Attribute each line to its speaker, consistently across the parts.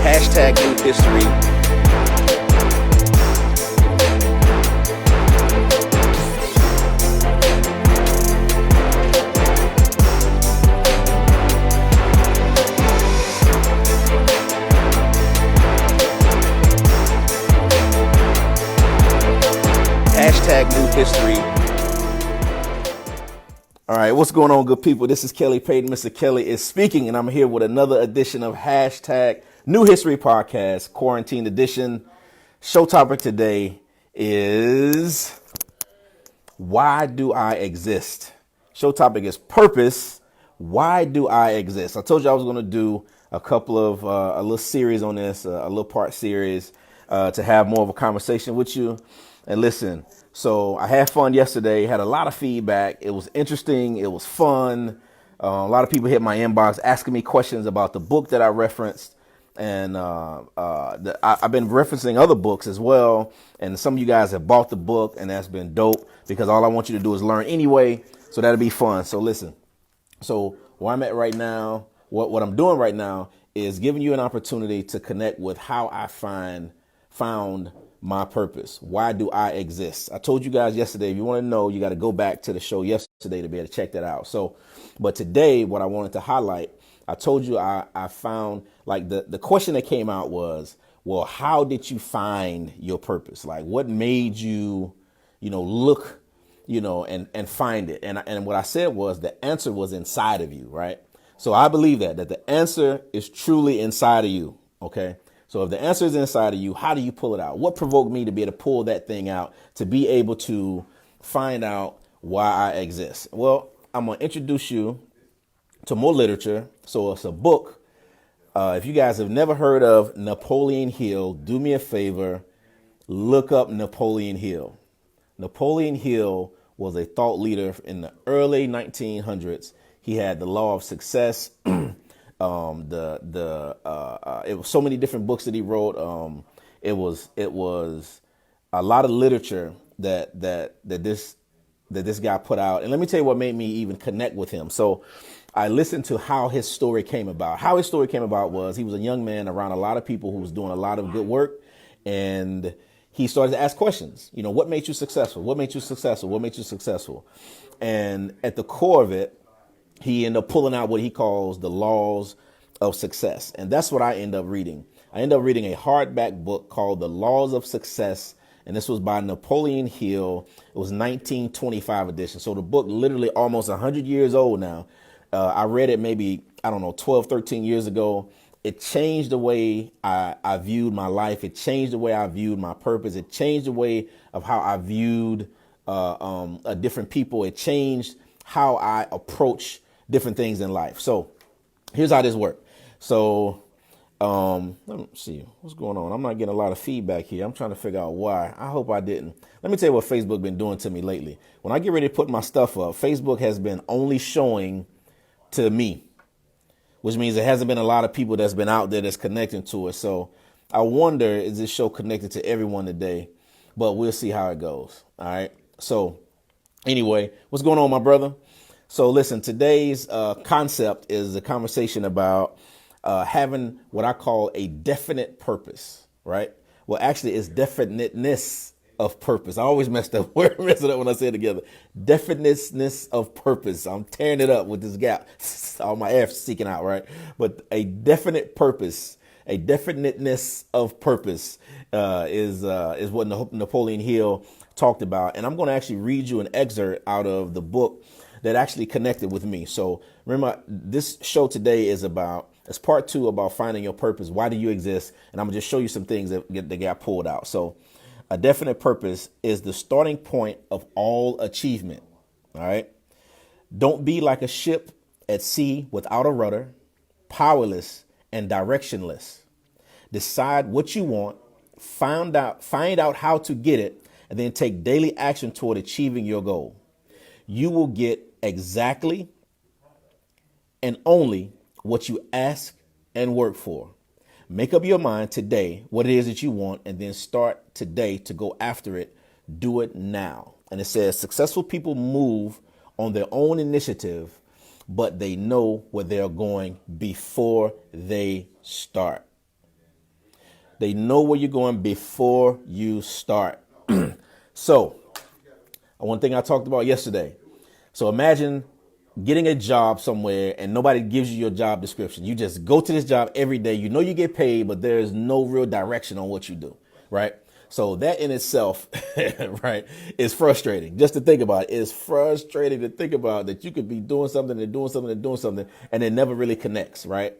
Speaker 1: Hashtag new history. Hashtag new history. All right, what's going on, good people? This is Kelly Payton. Mr. Kelly is speaking, and I'm here with another edition of Hashtag New History Podcast, Quarantine Edition. Show topic today is why do I exist? Show topic is purpose. Why do I exist? I told you I was going to do a couple of a little series on this, a little part series to have more of a conversation with you. And listen, so I had fun yesterday, had a lot of feedback. It was interesting. It was fun. A lot of people hit my inbox asking me questions about the book that I referenced. And I've been referencing other books as well. And some of you guys have bought the book, and that's been dope because all I want you to do is learn anyway. So that'll be fun. So listen, so where I'm at right now, what I'm doing right now is giving you an opportunity to connect with how I found my purpose. Why do I exist? I told you guys yesterday, if you want to know, you got to go back to the show yesterday to be able to check that out. So, but today, what I wanted to highlight, I told you I found, like, the question that came out was, well, how did you find your purpose? Like, what made you, look, and find it? And what I said was the answer was inside of you, right? So I believe that the answer is truly inside of you. Okay. So if the answer is inside of you, how do you pull it out? What provoked me to be able to pull that thing out, to be able to find out why I exist? Well, I'm going to introduce you to more literature. So it's a book. If you guys have never heard of Napoleon Hill, do me a favor, look up Napoleon Hill. Napoleon Hill was a thought leader in the early 1900s. He had The Law of Success. It was so many different books that he wrote. It was a lot of literature that this guy put out. And let me tell you what made me even connect with him. So I listened to how his story came about. How his story came about was he was a young man around a lot of people who was doing a lot of good work. And he started to ask questions. What made you successful? What made you successful? What made you successful? And at the core of it, he ended up pulling out what he calls the laws of success. And that's what I end up reading. I end up reading a hardback book called The Laws of Success. And this was by Napoleon Hill. It was 1925 edition. So the book literally almost 100 years old now. I read it maybe, 12, 13 years ago. It changed the way I viewed my life. It changed the way I viewed my purpose. It changed the way of how I viewed different people. It changed how I approach different things in life. So here's how this worked. So let me see what's going on. I'm not getting a lot of feedback here. I'm trying to figure out why. I hope I didn't. Let me tell you what Facebook been doing to me lately. When I get ready to put my stuff up, Facebook has been only showing to me, which means there hasn't been a lot of people that's been out there that's connecting to it. So I wonder, is this show connected to everyone today? But we'll see how it goes. All right. So anyway, what's going on, my brother? So listen, today's concept is a conversation about having what I call a definite purpose, right? Well, actually, it's definiteness of purpose. I always mess it up when I say it together. Definiteness of purpose. I'm tearing it up with this gap. All my air seeking out, right? But a definite purpose, a definiteness of purpose is what Napoleon Hill talked about. And I'm going to actually read you an excerpt out of the book that actually connected with me. So remember, this show today is it's part 2 about finding your purpose. Why do you exist? And I'm gonna just show you some things that got pulled out. So a definite purpose is the starting point of all achievement. All right. Don't be like a ship at sea without a rudder, powerless and directionless. Decide what you want, find out how to get it, and then take daily action toward achieving your goal. You will get exactly and only what you ask and work for. Make up your mind today what it is that you want, and then start today to go after it. Do it now. And it says successful people move on their own initiative, but they know where they're going before they start. They know where you're going before you start. So, one thing I talked about yesterday. So imagine getting a job somewhere and nobody gives you your job description. You just go to this job every day. You know you get paid, but there's no real direction on what you do, right? So that in itself, right, is frustrating. Just to think about it, it's frustrating to think about that you could be doing something and doing something and doing something, and it never really connects, right?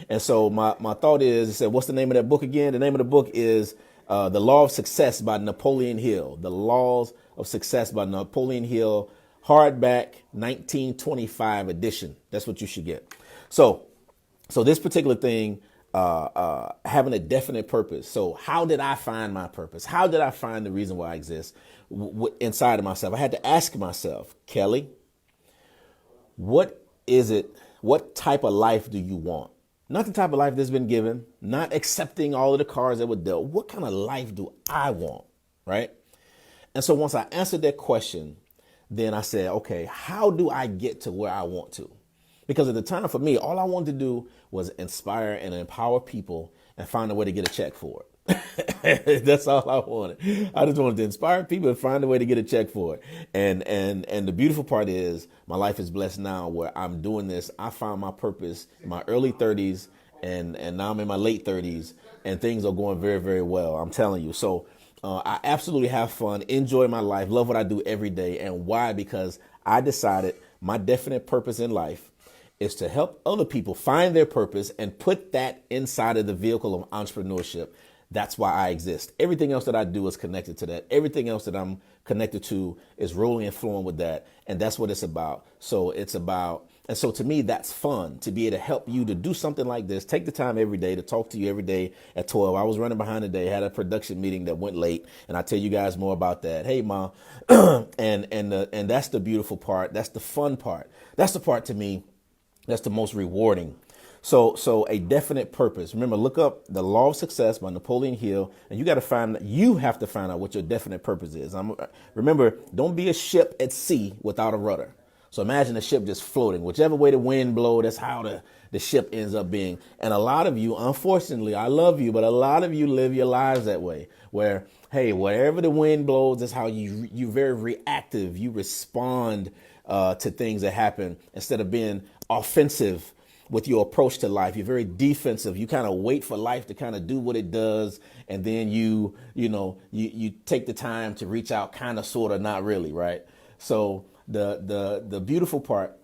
Speaker 1: And so my thought is, I said, what's the name of that book again? The name of the book is The Law of Success by Napoleon Hill. The Laws of Success by Napoleon Hill, hardback 1925 edition. That's what you should get. So this particular thing, having a definite purpose. So how did I find my purpose? How did I find the reason why I exist inside of myself? I had to ask myself, Kelly, what is it? What type of life do you want? Not the type of life that's been given, not accepting all of the cards that were dealt. What kind of life do I want? Right. And so once I answered that question, then I said, okay, how do I get to where I want to? Because at the time for me, all I wanted to do was inspire and empower people and find a way to get a check for it. That's all I wanted. I just wanted to inspire people and find a way to get a check for it. And the beautiful part is my life is blessed now where I'm doing this. I found my purpose in my early 30s and now I'm in my late 30s and things are going very, very well. I'm telling you. So I absolutely have fun, enjoy my life, love what I do every day. And why? Because I decided my definite purpose in life is to help other people find their purpose and put that inside of the vehicle of entrepreneurship. That's why I exist. Everything else that I do is connected to that. Everything else that I'm connected to is rolling and flowing with that. And that's what it's about. And so to me, that's fun to be able to help you to do something like this. Take the time every day to talk to you every day at 12. I was running behind today, had a production meeting that went late, and I'll tell you guys more about that. Hey, Ma. and that's the beautiful part. That's the fun part. That's the part to me that's the most rewarding. So a definite purpose. Remember, look up The Law of Success by Napoleon Hill, and you have to find out what your definite purpose is. Remember, don't be a ship at sea without a rudder. So imagine a ship just floating. Whichever way the wind blows, that's how the ship ends up being. And a lot of you, unfortunately, I love you, but a lot of you live your lives that way, where, hey, wherever the wind blows, that's how you're very reactive. You respond to things that happen instead of being offensive with your approach to life. You're very defensive. You kind of wait for life to kind of do what it does. And then you take the time to reach out, kind of, sort of, not really. Right. So the beautiful part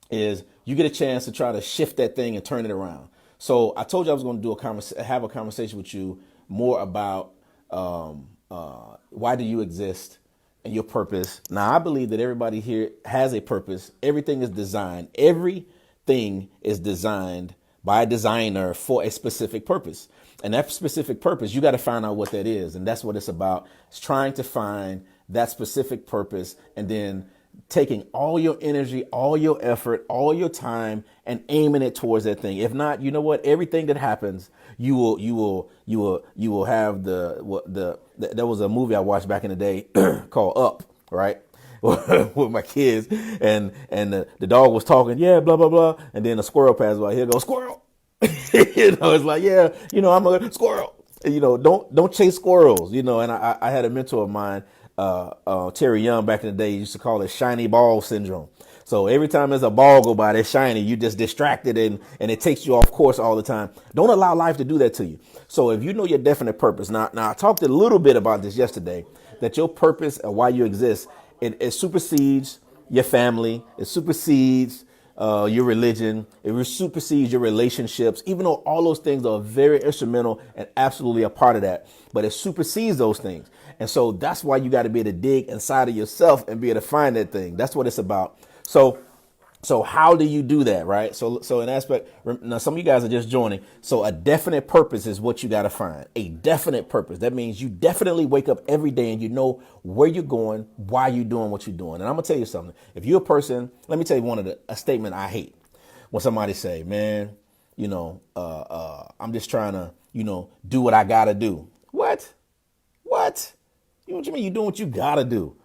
Speaker 1: is you get a chance to try to shift that thing and turn it around. So I told you I was going to have a conversation with you more about why do you exist and your purpose. Now, I believe that everybody here has a purpose. Everything is designed. Everything is designed by a designer for a specific purpose. And that specific purpose, you got to find out what that is. And that's what it's about. It's trying to find that specific purpose and then taking all your energy, all your effort, all your time and aiming it towards that thing. If not, you know what? Everything that happens, you will have there was a movie I watched back in the day called Up, right? With my kids and the dog was talking, yeah, blah, blah, blah. And then a squirrel passed by. Here goes squirrel. It's like, yeah, I'm a squirrel. Don't chase squirrels, and I had a mentor of mine, Terry Young, back in the day, used to call it shiny ball syndrome. So every time there's a ball go by that's shiny, you just distracted and it takes you off course all the time. Don't allow life to do that to you. So if you know your definite purpose, now I talked a little bit about this yesterday, that your purpose and why you exist, it supersedes your family, it supersedes your religion, it supersedes your relationships, even though all those things are very instrumental and absolutely a part of that, but it supersedes those things. And so that's why you got to be able to dig inside of yourself and be able to find that thing. That's what it's about. So how do you do that, right? So an aspect, now some of you guys are just joining. So a definite purpose is what you got to find. A definite purpose. That means you definitely wake up every day and you know where you're going, why you're doing what you're doing. And I'm going to tell you something. If you're a person, let me tell you a statement I hate. When somebody say, man, I'm just trying to, do what I got to do. What? What you mean? You doing what you got to do.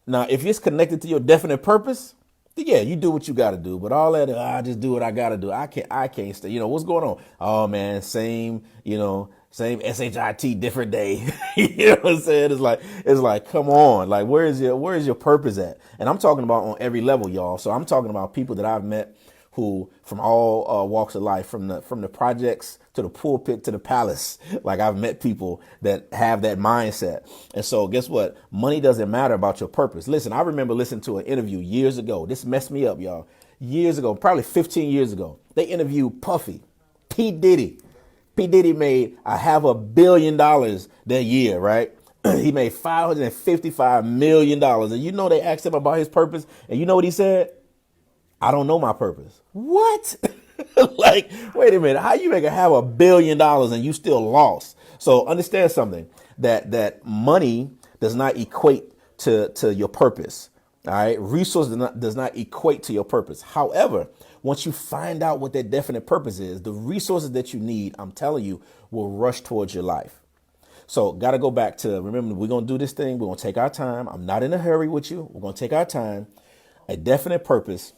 Speaker 1: Now, if it's connected to your definite purpose, Yeah, you do what you got to do, but all that I just do what I got to do. I can't stay. What's going on? Oh man, same shit, different day. You know what I'm saying? It's like come on, like where is your purpose at? And I'm talking about on every level, y'all. So I'm talking about people that I've met who from all walks of life, from the projects to the pulpit to the palace. Like I've met people that have that mindset. And so guess what? Money doesn't matter about your purpose. Listen, I remember listening to an interview years ago. This messed me up, y'all. Years ago, probably 15 years ago, they interviewed Puffy, P. Diddy. P. Diddy made a $500 million that year, right? He made $555 million. And they asked him about his purpose. And you know what he said? I don't know my purpose. What? Like, wait a minute. How you make $500 million and you still lost? So understand something, that money does not equate to your purpose. All right. Resource does not equate to your purpose. However, once you find out what that definite purpose is, the resources that you need, I'm telling you, will rush towards your life. So got to go back to, remember, we're going to do this thing. We're going to take our time. I'm not in a hurry with you. We're going to take our time. A definite purpose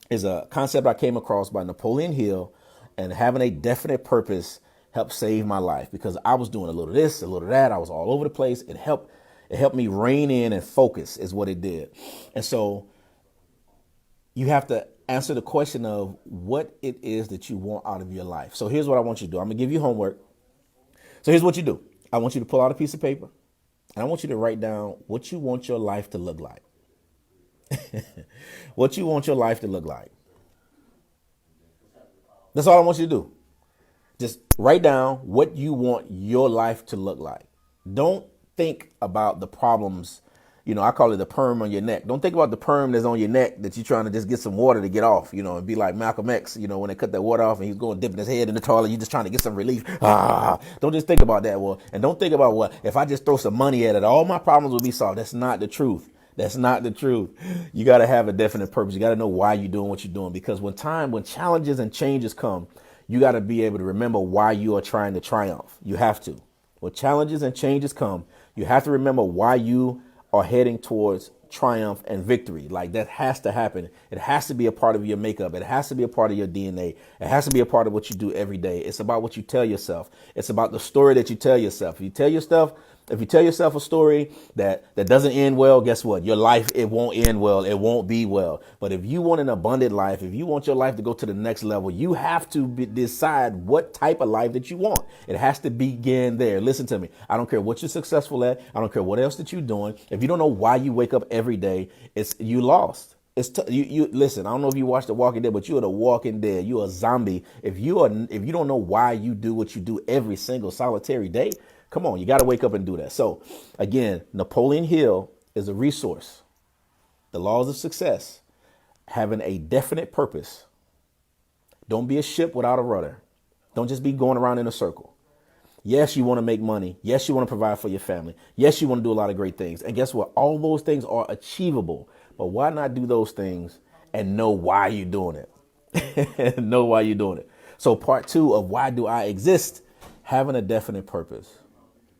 Speaker 1: is a concept I came across by Napoleon Hill, and having a definite purpose helped save my life because I was doing a little of this, a little of that. I was all over the place. It helped me rein in and focus is what it did. And so you have to answer the question of what it is that you want out of your life. So here's what I want you to do. I'm going to give you homework. So here's what you do. I want you to pull out a piece of paper and I want you to write down what you want your life to look like. What you want your life to look like. That's all I want you to do. Just write down what you want your life to look like. Don't think about the problems. I call it the perm on your neck. Don't think about the perm that's on your neck that you're trying to just get some water to get off, and be like Malcolm X, when they cut that water off and he's going dipping his head in the toilet, you're just trying to get some relief. Don't just think about that. Well, and don't think about if I just throw some money at it, all my problems will be solved. That's not the truth. That's not the truth. You got to have a definite purpose. You got to know why you're doing what you're doing, because when challenges and changes come, you got to be able to remember why you are trying to triumph. You have to. When challenges and changes come, you have to remember why you are heading towards triumph and victory. Like that has to happen. It has to be a part of your makeup. It has to be a part of your DNA. It has to be a part of what you do every day. It's about what you tell yourself. It's about the story that you tell yourself. If you tell yourself a story that doesn't end well, guess what? Your life, it won't end well. It won't be well. But if you want an abundant life, if you want your life to go to the next level, you have to decide what type of life that you want. It has to begin there. Listen to me. I don't care what you're successful at. I don't care what else that you're doing. If you don't know why you wake up every day, you lost. You listen. I don't know if you watched The Walking Dead, but you are the Walking Dead. You are a zombie. If you don't know why you do what you do every single solitary day, come on, you got to wake up and do that. So again, Napoleon Hill is a resource. The laws of success, having a definite purpose. Don't be a ship without a rudder. Don't just be going around in a circle. Yes, you want to make money. Yes, you want to provide for your family. Yes, you want to do a lot of great things. And guess what? All those things are achievable. But why not do those things and know why you're doing it? Know why you're doing it. So part 2 of why do I exist? Having a definite purpose.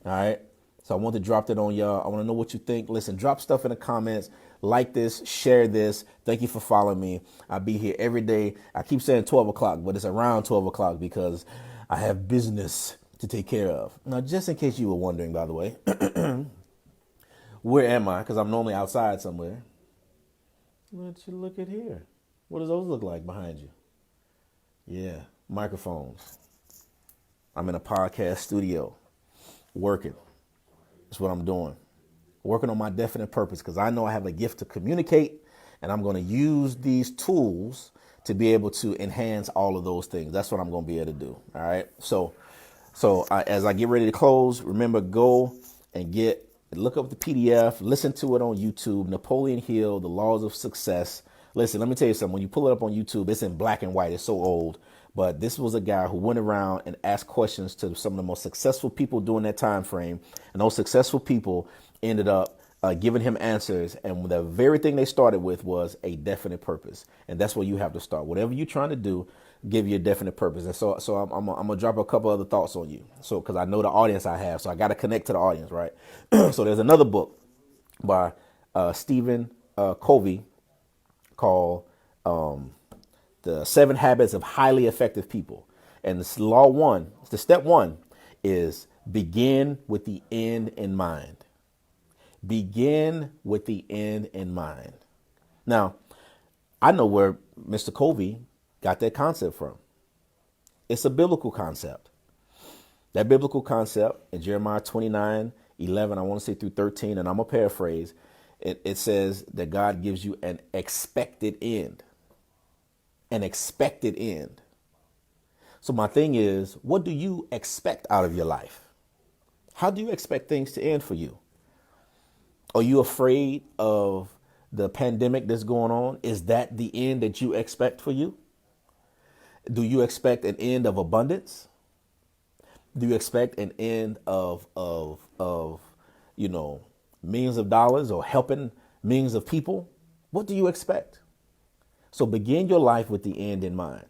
Speaker 1: All right. So I want to drop that on y'all. I want to know what you think. Listen, drop stuff in the comments. Like this, share this. Thank you for following me. I'll be here every day. I keep saying 12 o'clock, but it's around 12 o'clock because I have business to take care of. Now, just in case you were wondering, by the way, where am I? Because I'm normally outside somewhere. Let you look at here. What does those look like behind you? Yeah, microphones. I'm in a podcast studio working. That's what I'm doing. Working on my definite purpose because I know I have a gift to communicate, and I'm going to use these tools to be able to enhance all of those things. That's what I'm going to be able to do. All right. So as I get ready to close, remember, go and look up the PDF, listen to it on YouTube, Napoleon Hill, The Laws of Success. Listen, let me tell you something. When you pull it up on YouTube, it's in black and white. It's so old. But this was a guy who went around and asked questions to some of the most successful people during that time frame. And those successful people ended up giving him answers. And the very thing they started with was a definite purpose. And that's where you have to start. Whatever you're trying to do, give you a definite purpose. And so I'm going to drop a couple other thoughts on you. So because I know the audience I have, so I got to connect to the audience, right? So there's another book by Stephen Covey called the 7 Habits of Highly Effective People. And the step one is begin with the end in mind. Begin with the end in mind. Now, I know where Mr. Covey got that concept from. It's a biblical concept. That biblical concept in Jeremiah 29:11, I want to say through 13, and I'm going to paraphrase. It says that God gives you an expected end. An expected end. So my thing is, what do you expect out of your life? How do you expect things to end for you? Are you afraid of the pandemic that's going on? Is that the end that you expect for you? Do you expect an end of abundance? Do you expect an end of millions of dollars or helping millions of people? What do you expect? So begin your life with the end in mind.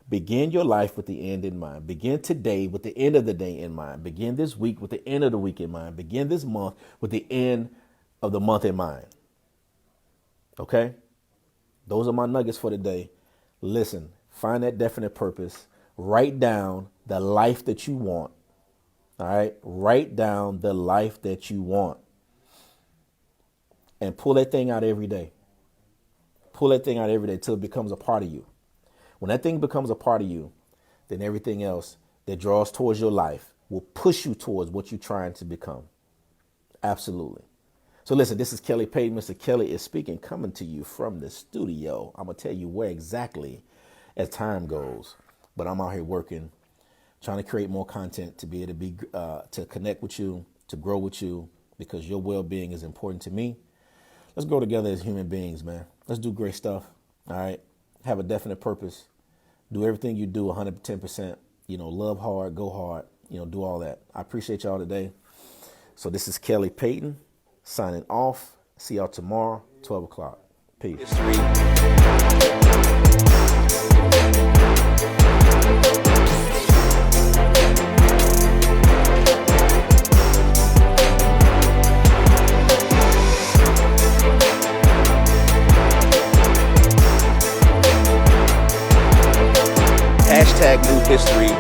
Speaker 1: Begin your life with the end in mind. Begin today with the end of the day in mind. Begin this week with the end of the week in mind. Begin this month with the end of the month in mind. Okay? Those are my nuggets for today. Listen, find that definite purpose. Write down the life that you want. All right? Write down the life that you want. And pull that thing out every day. Pull that thing out every day till it becomes a part of you. When that thing becomes a part of you, then everything else that draws towards your life will push you towards what you're trying to become. Absolutely. So listen, this is Kelly Payton. Mr. Kelly is speaking, coming to you from the studio. I'm going to tell you where exactly as time goes. But I'm out here working, trying to create more content to be able to connect with you, to grow with you, because your well-being is important to me. Let's grow together as human beings, man. Let's do great stuff. All right. Have a definite purpose. Do everything you do 110%. Love hard, go hard, do all that. I appreciate y'all today. So this is Kelly Payton signing off. See y'all tomorrow, 12 o'clock. Peace. #NewHistory